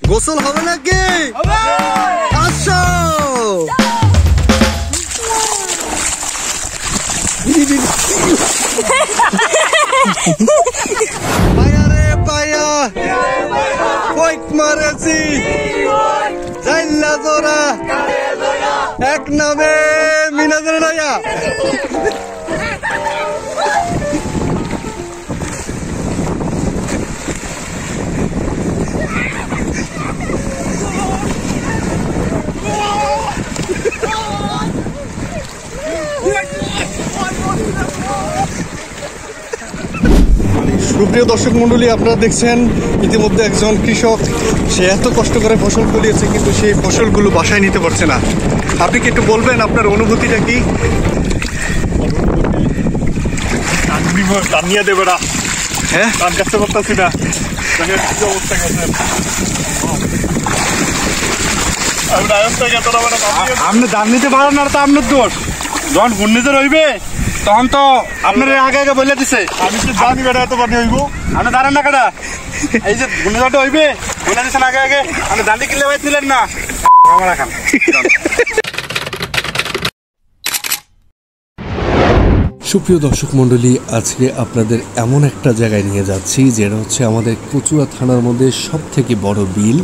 গোসল হবে নাকি? আসো পায়া রে পায়া কইক মারেছি জাইল্লা জোরা এক নামে মিনাজের নাইয়া সুপ্রিয় দর্শক মন্ডলী, আপনারা দেখছেন ইতিমধ্যে একজন কৃষক সে এত কষ্ট করে ফসল ফলিয়েছে কিন্তু সেই ফসলগুলো বাসায় নিতে পারছে না। আপনি কি একটু বলবেন আপনার অনুভূতিটা কি? নিয়ে দেবে না, হ্যাঁ ধান কাটতে পারতেছি না, অবস্থা গেছেন আপনি ধান নিতে পারেন না, তো আপনার দোষ। যখন ঘূর্ণিঝড় হইবে তখন তো আপনার আগে আগে বলে দিছে। আমি তো জানি বেটা এত পানি হইব, আপনি জানেন না কেটা? এই যে ঘূর্ণিঝড়টা হইবে বলে দিচ্ছেন আগে আগে, আপনি ধান কিনলে পাইছিলেন না। খান সুপ্রিয় দর্শক মণ্ডলী, আজকে আপনাদের এমন একটা জায়গায় নিয়ে যাচ্ছি যেটা হচ্ছে আমাদের কচুয়া থানার মধ্যে সব থেকে বড় বিল।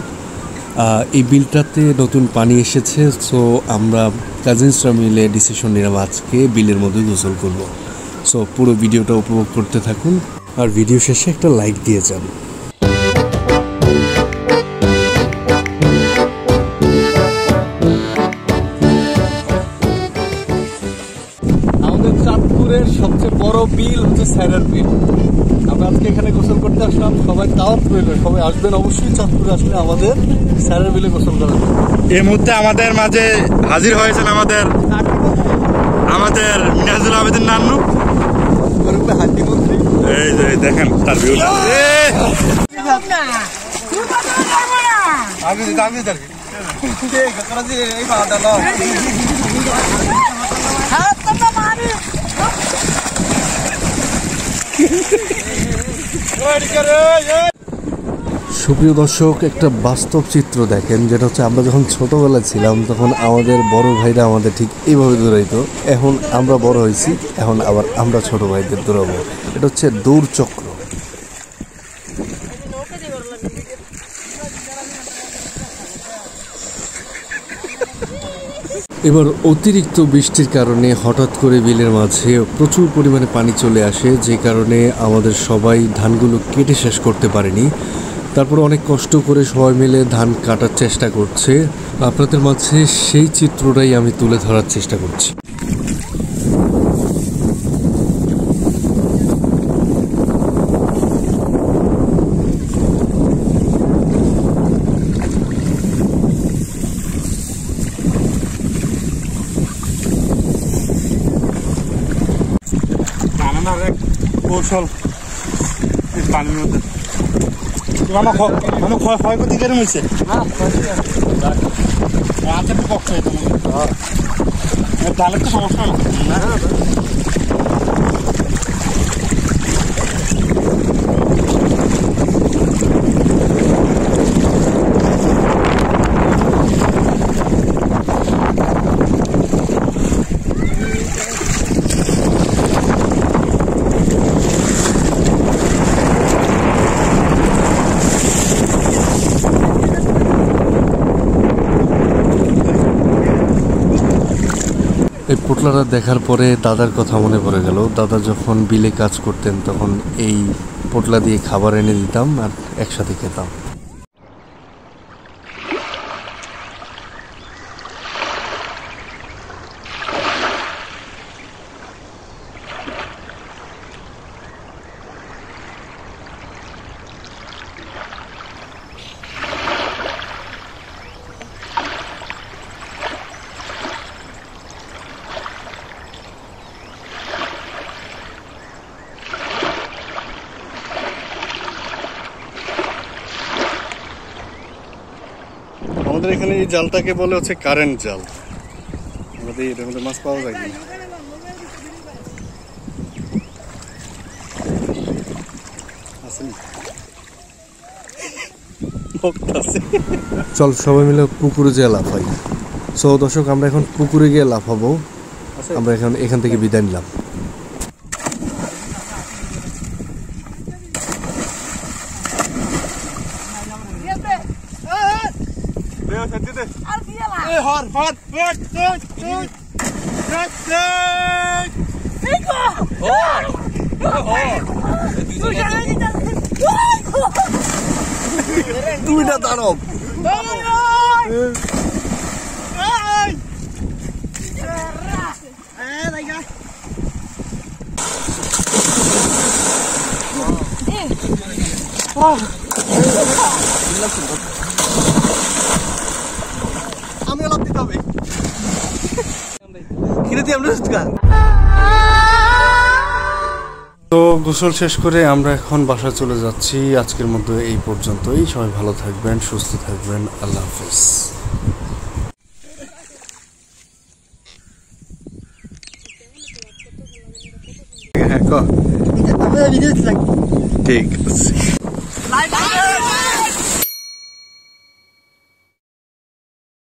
এই বিলটাতে নতুন পানি এসেছে, সো আমরা কাজিনসরা মিলে ডিসিশন নিলাম আজকে বিলের মধ্যে গোসল করব। সো পুরো ভিডিওটা উপভোগ করতে থাকুন আর ভিডিও শেষে একটা লাইক দিয়ে যান। আমাদের চাঁদপুরের সবচেয়ে বড় বিল হচ্ছে স্যারের বিল। আমরা আজকে এখানে গোসল করতে আসলাম, সবাই দাওয়াত রইল, সবাই আসবেন অবশ্যই চাঁদপুরে আসলে আমাদের স্যারের বিলে গোসল করার। এই মুহূর্তে আমাদের মাঝে হাজির হয়েছেন আমাদের মিনাজুল আবেদিন নান্নু। হাড্ডি মন্ত্রী এই যে দেখেন তার ভিউটা। সুপ্রিয় দর্শক, একটা বাস্তব চিত্র দেখেন, যেটা হচ্ছে আমরা যখন ছোটবেলায় ছিলাম তখন আমাদের বড় ভাইরা আমাদের ঠিক এইভাবে দৌড়াইতো। এখন আমরা বড় হয়েছি, এখন আবার আমরা ছোট ভাইদের দৌড়াবো। এটা হচ্ছে দৌড় চক্র। এবার অতিরিক্ত বৃষ্টির কারণে হঠাৎ করে বিলের মাঝে প্রচুর পরিমাণে পানি চলে আসে, যে কারণে আমাদের সবাই ধানগুলো কেটে শেষ করতে পারেনি। তারপর অনেক কষ্ট করে সবাই মিলে ধান কাটার চেষ্টা করছে। আপনাদের মাঝে সেই চিত্রটাই আমি তুলে ধরার চেষ্টা করছি। কৌশল পানির মধ্যে আমার ক্ষয়ক্ষতি কেরম হয়েছে? তাহলে তো সমস্যা না। এই পোটলাটা দেখার পরে দাদার কথা মনে পড়ে গেল। দাদা যখন বিলে কাজ করতেন তখন এই পোটলা দিয়ে খাবার এনে দিতাম আর একসাথে খেতাম। আমাদের এখানে এই জালটাকে বলে হচ্ছে কারেন্ট জাল। আমাদের এটার মধ্যে মাছ পাওয়া যায় কিনা আসেনি। বকতাছে। চল সবাই মিলে পুকুরে যেয়ে লাফাই। সো দর্শক, আমরা এখন পুকুরে গিয়ে লাফাবো। আমরা এখান থেকে বিদায় নিলাম। দুইটা দানব। আমি লাভ দিতে হবে। তো গোসল শেষ করে আমরা এখন বাসায় চলে যাচ্ছি। আজকের মধ্যে এই পর্যন্তই। সবাই ভালো থাকবেন, সুস্থ থাকবেন। আল্লাহ হাফেজ। ঠিক আছে।